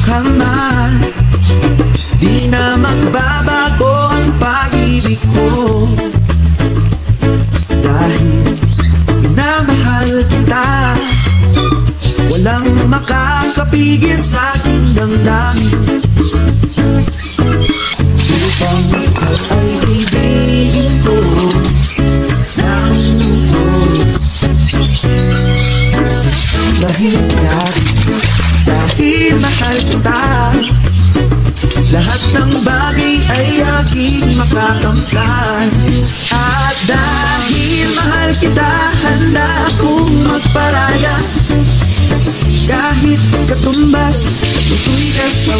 ka man, di na magbabago ang pag-ibig ko. Dahil minamahal kita, walang makakapigil sa aking damdamin. Upang ikaw ay ibigin ko ng lubos, sasambahin natin dahil mahal kita. Lahat ng bagay ay aking makakamtan. At dahil mahal kita, handa akong magparaya. Kahit katumbas, tutuloy ka sa